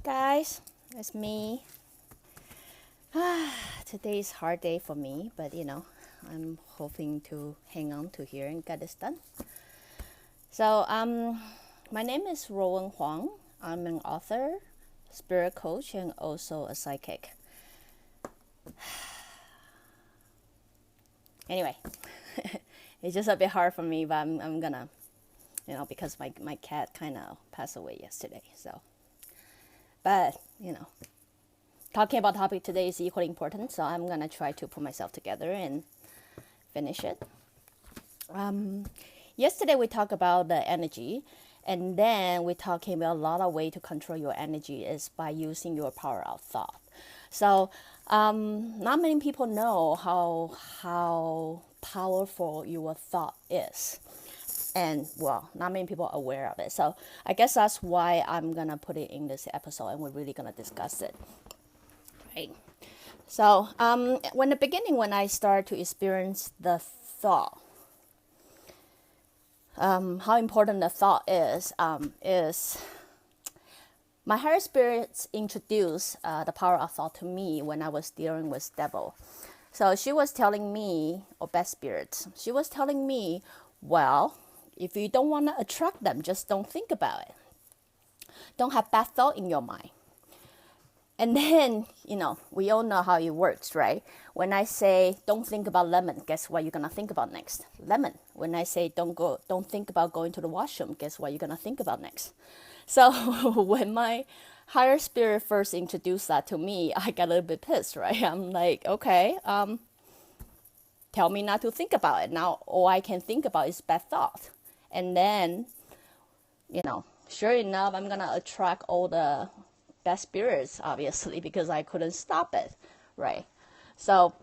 guys, it's me. Today is a hard day for me, but I'm hoping to hang on to here and get this done. So, my name is Ruowen Huang. I'm an author, spirit coach, and also a psychic. Anyway, it's just a bit hard for me, but I'm gonna, because my cat kind of passed away yesterday, so. But, talking about topic today is equally important, so I'm going to try to put myself together and finish it. Yesterday we talked about the energy, and then we're talking about a lot of ways to control your energy is by using your power of thought. So, not many people know how powerful your thought is. And, well, not many people are aware of it. So I guess that's why I'm going to put it in this episode, and we're really going to discuss it. Right. So when I start to experience the thought, how important the thought is my higher spirits introduced the power of thought to me when I was dealing with devil. So she was telling me, or best spirits, she was telling me, well, if you don't want to attract them, just don't think about it. Don't have bad thought in your mind. And then, we all know how it works, right? When I say, don't think about lemon, guess what you're going to think about next? Lemon. When I say, don't think about going to the washroom, guess what you're going to think about next? So when my higher spirit first introduced that to me, I got a little bit pissed, right? I'm like, okay, tell me not to think about it. Now, all I can think about is bad thought. And then, sure enough, I'm going to attract all the bad spirits, obviously, because I couldn't stop it, right? So,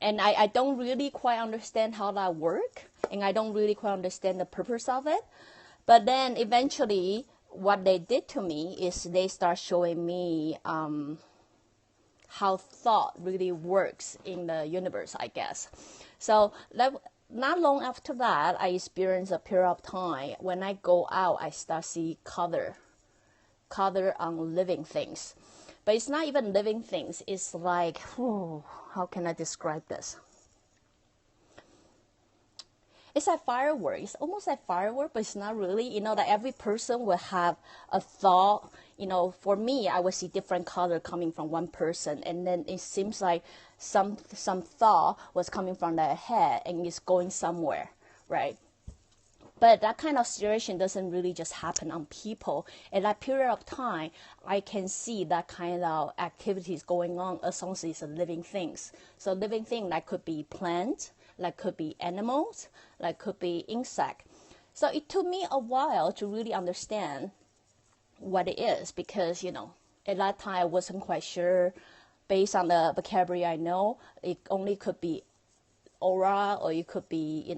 and I don't really quite understand how that works, and I don't really quite understand the purpose of it. But then eventually, what they did to me is they start showing me how thought really works in the universe, I guess. So not long after that, I experienced a period of time when I go out, I start see color on living things. But it's not even living things. It's like, how can I describe this? It's like fireworks. It's almost like fireworks, but it's not really. That every person will have a thought. For me, I would see different color coming from one person, and then it seems like some thought was coming from their head and is going somewhere, right? But that kind of situation doesn't really just happen on people. At that period of time, I can see that kind of activities going on as long as it's living things. So living thing, that could be plants, that could be animals, that could be insect. So it took me a while to really understand what it is, because, at that time I wasn't quite sure. Based on the vocabulary I know, it only could be aura, or it could be,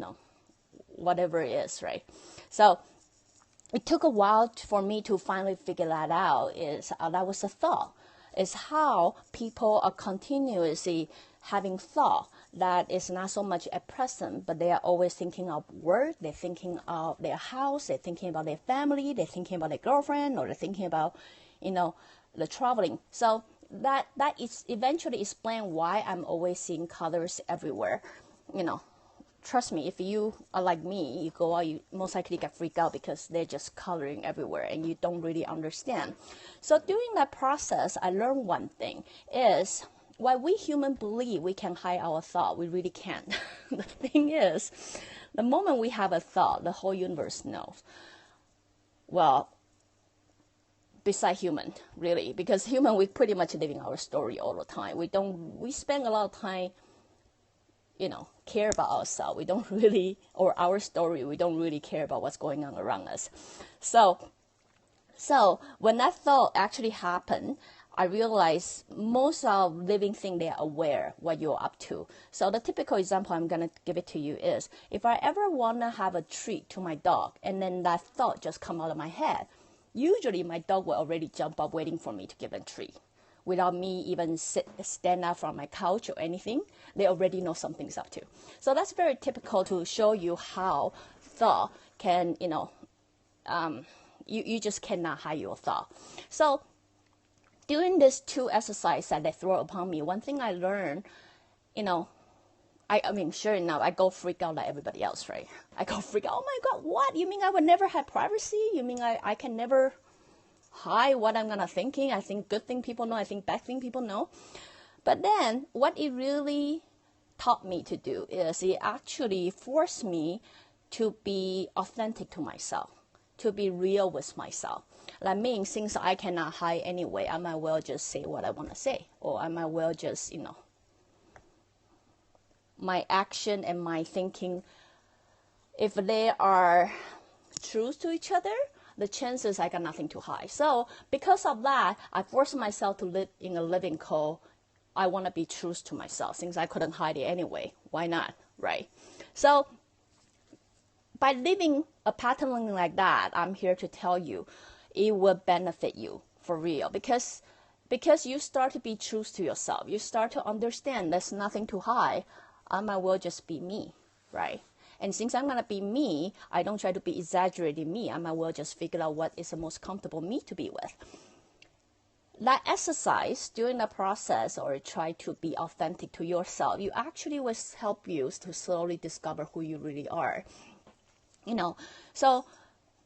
whatever it is, right? So it took a while for me to finally figure that out. That was a thought. It's how people are continuously having thought that is not so much at present, but they are always thinking of work, they're thinking of their house, they're thinking about their family, they're thinking about their girlfriend, or they're thinking about, the traveling. So that is eventually explain why I'm always seeing colors everywhere. Trust me, if you are like me, you go out, you most likely get freaked out because they're just coloring everywhere and you don't really understand. So during that process, I learned one thing is, while we humans believe we can hide our thought, we really can't. The thing is, the moment we have a thought, the whole universe knows. Well, besides human, really, because human, we pretty much living our story all the time. We spend a lot of time, care about ourselves. We don't really, or our story, we don't really care about what's going on around us. So when that thought actually happened, I realized most of living things, they are aware what you're up to. So the typical example I'm going to give it to you is, if I ever want to have a treat to my dog, and then that thought just come out of my head, usually my dog will already jump up waiting for me to give a treat. Without me even stand up from my couch or anything, they already know something's up to. So that's very typical to show you how thought can, you just cannot hide your thought. So Doing this 2 exercises that they throw upon me, one thing I learned, I mean, sure enough, I go freak out like everybody else, right? I go freak out. Oh my God, what? You mean I would never have privacy? You mean I can never hide what I'm gonna thinking? I think good thing people know. I think bad thing people know. But then what it really taught me to do is it actually forced me to be authentic to myself, to be real with myself. That means since I cannot hide anyway, I might well just say what I want to say, or I might well just, my action and my thinking, if they are true to each other, the chances I got nothing to hide. So because of that, I forced myself to live in a living code. I want to be true to myself since I couldn't hide it anyway. Why not, right? So by living a pattern like that, I'm here to tell you, it will benefit you for real because you start to be true to yourself. You start to understand there's nothing to hide. I might well just be me, right? And since I'm going to be me, I don't try to be exaggerating me. I might well just figure out what is the most comfortable me to be with. That exercise during the process, or try to be authentic to yourself, you actually will help you to slowly discover who you really are. So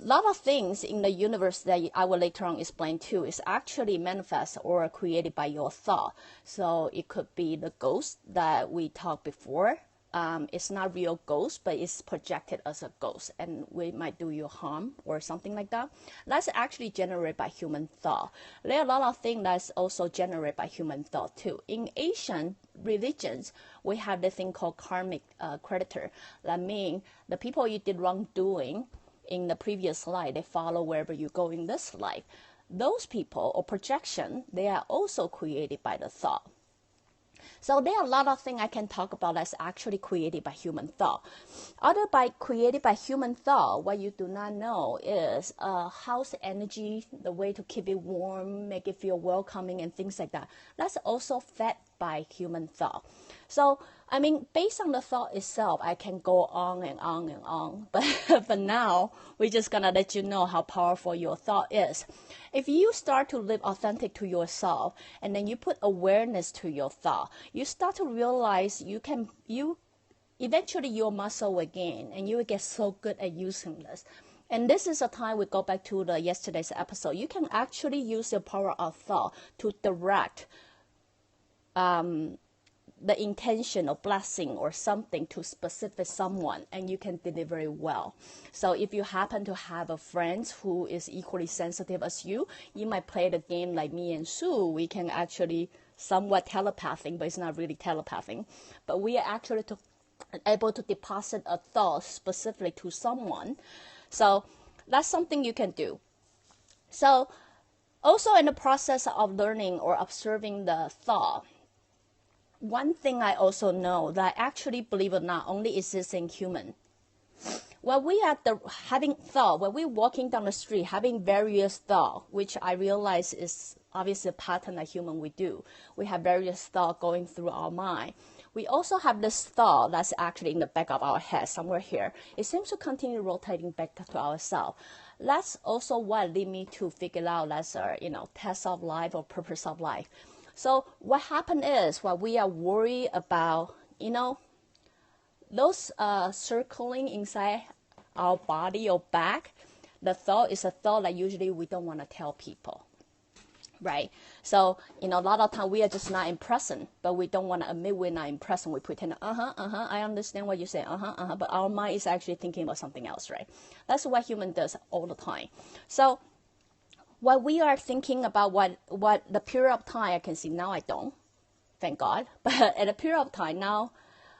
a lot of things in the universe that I will later on explain too is actually manifest or created by your thought. So it could be the ghost that we talked before. It's not real ghost, but it's projected as a ghost, and we might do you harm or something like that. That's actually generated by human thought. There are a lot of things that's also generated by human thought too. In Asian religions, we have this thing called karmic creditor. That means the people you did wrongdoing in the previous life, they follow wherever you go in this life. Those people or projection, they are also created by the thought. So there are a lot of things I can talk about that's actually created by human thought. Other by created by human thought, what you do not know is house energy, the way to keep it warm, make it feel welcoming and things like that. That's also fed by human thought. So, I mean, based on the thought itself, I can go on and on and on. But for now, we're just going to let you know how powerful your thought is. If you start to live authentic to yourself, and then you put awareness to your thought, you start to realize you eventually you'll muscle again, and you will get so good at using this. And this is a time we go back to yesterday's episode. You can actually use your power of thought to direct the intention or blessing or something to specific someone, and you can deliver it well. So if you happen to have a friend who is equally sensitive as you might play the game like me and Sue. We can actually somewhat telepathing, but it's not really telepathing. But we are actually able to deposit a thought specifically to someone. So that's something you can do. So also in the process of learning or observing the thought, one thing I also know that actually, believe it or not, only exists in human. When we are having thought, when we're walking down the street, having various thought, which I realize is obviously a pattern that human we do. We have various thought going through our mind. We also have this thought that's actually in the back of our head, somewhere here. It seems to continue rotating back to ourselves. That's also what lead me to figure out that's our, test of life or purpose of life. So what happened is, while we are worried about, those circling inside our body or back, the thought is a thought that usually we don't want to tell people, right? So, a lot of time we are just not in present, but we don't want to admit we're not in present. We pretend, I understand what you say, but our mind is actually thinking about something else, right? That's what human does all the time. So, what we are thinking about what the period of time I can see now, I don't, thank God. But at a period of time now,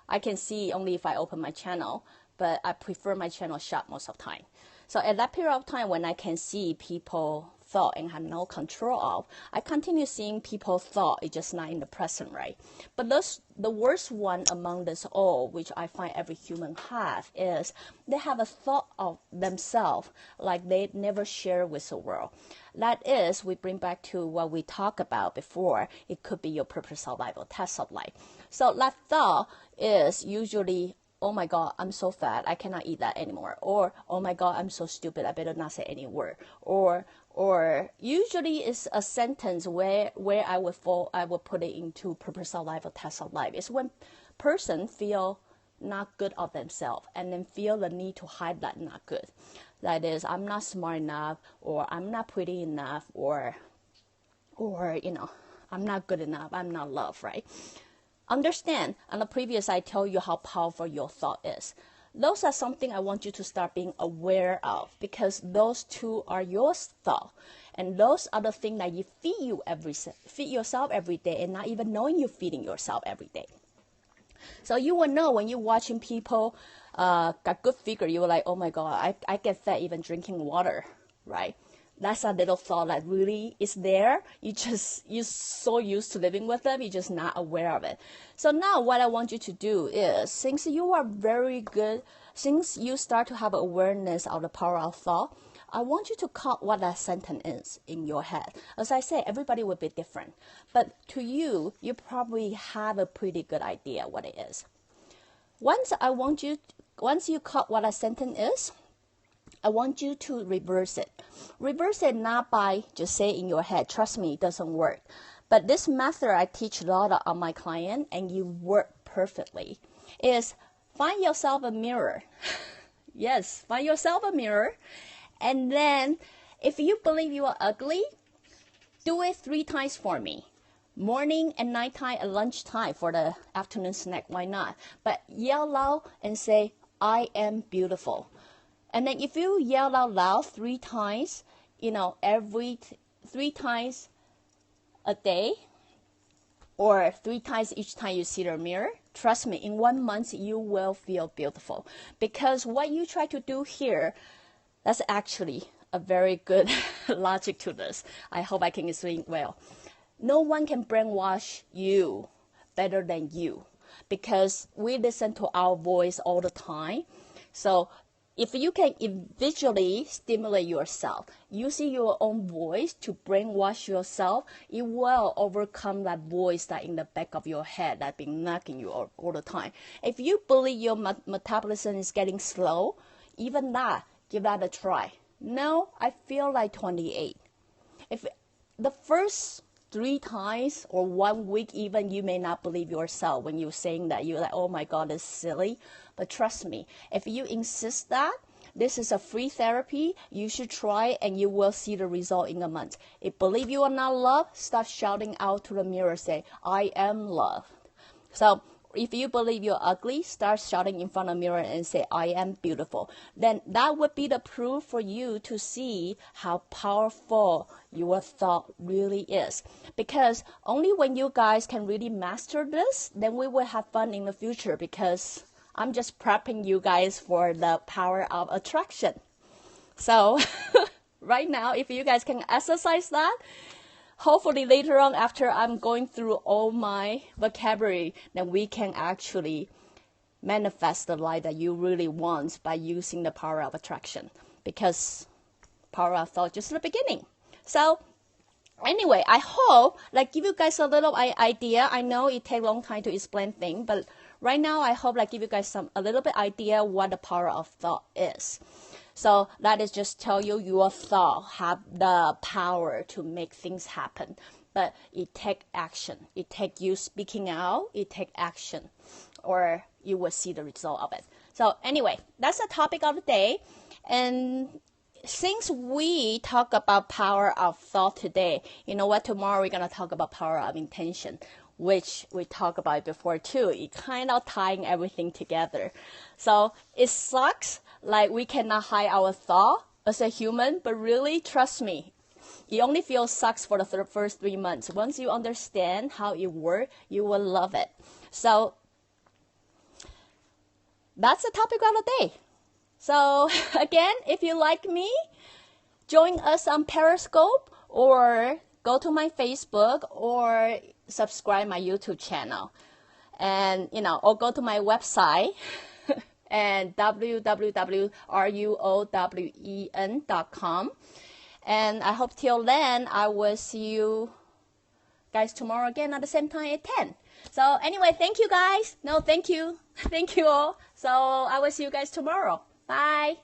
I can see only if I open my channel, but I prefer my channel shut most of the time. So at that period of time when I can see people thought and have no control of, I continue seeing people thought, it's just not in the present, right? But the worst one among this all, which I find every human have, is they have a thought of themselves like they never share with the world. That is, we bring back to what we talked about before. It could be your purpose of life or test of life. So that thought is usually oh my God, I'm so fat, I cannot eat that anymore. Or, oh my God, I'm so stupid, I better not say any word. Or usually it's a sentence where I would put it into purpose of life or test of life. It's when person feel not good of themselves and then feel the need to hide that not good. That is, I'm not smart enough, or I'm not pretty enough, or I'm not good enough, I'm not loved, right? Understand, on the previous I tell you how powerful your thought is. Those are something I want you to start being aware of, because those two are your thought, and those are the things that you feed yourself every day, and not even knowing you're feeding yourself every day. So you will know when you're watching people got good figure, you were like, oh my God, I get fat even drinking water, right? That's a little thought that really is there. You're so used to living with them, you're just not aware of it. So now what I want you to do is, since you are very good, since you start to have awareness of the power of thought, I want you to cut what that sentence is in your head. As I say, everybody will be different. But to you, you probably have a pretty good idea what it is. Once you cut what a sentence is, I want you to reverse it. Reverse it not by just say in your head. Trust me, it doesn't work. But this method I teach a lot of my clients, and you work perfectly, is find yourself a mirror. Yes, find yourself a mirror. And then if you believe you are ugly, do it 3 times for me. Morning and nighttime and lunchtime for the afternoon snack. Why not? But yell loud and say, I am beautiful. And then if you yell out loud 3 times, every 3 times a day, or 3 times each time you see the mirror, trust me, in 1 month you will feel beautiful. Because what you try to do here, that's actually a very good logic to this. I hope I can explain well. No one can brainwash you better than you, because we listen to our voice all the time. So if you can visually stimulate yourself, using your own voice to brainwash yourself, it will overcome that voice that in the back of your head that been knocking you all the time. If you believe your metabolism is getting slow, even that, give that a try. No, I feel like 28. If the first 3 times or 1 week even, you may not believe yourself when you're saying that. You're like, oh my God, it's silly. But trust me, if you insist that this is a free therapy, you should try, and you will see the result in a month. If believe you are not loved, start shouting out to the mirror, say, I am loved. So if you believe you're ugly, start shouting in front of the mirror and say, I am beautiful. Then that would be the proof for you to see how powerful your thought really is. Because only when you guys can really master this, then we will have fun in the future, because I'm just prepping you guys for the power of attraction. So right now, if you guys can exercise that, hopefully later on, after I'm going through all my vocabulary, then we can actually manifest the life that you really want by using the power of attraction. Because power of thought just the beginning. So anyway, I hope that give you guys a little idea. I know it takes a long time to explain things, but right now I hope that give you guys a little bit idea what the power of thought is. So that is just tell you your thought have the power to make things happen. But it take action. It take you speaking out. It take action, or you will see the result of it. So anyway, that's the topic of the day. And since we talk about power of thought today, you know what? Tomorrow we're going to talk about power of intention, which we talked about before too. It kind of tying everything together. So it sucks like we cannot hide our thought as a human, but really, trust me, it only feels sucks for the first 3 months. Once you understand how it works, you will love it. So that's the topic of the day. So again, if you like me, join us on Periscope, or go to my Facebook, or subscribe my YouTube channel, and or go to my website and www.ruowen.com. And I hope till then I will see you guys tomorrow again at the same time at 10. So anyway, thank you guys. No, thank you. Thank you all. So I will see you guys tomorrow. Bye.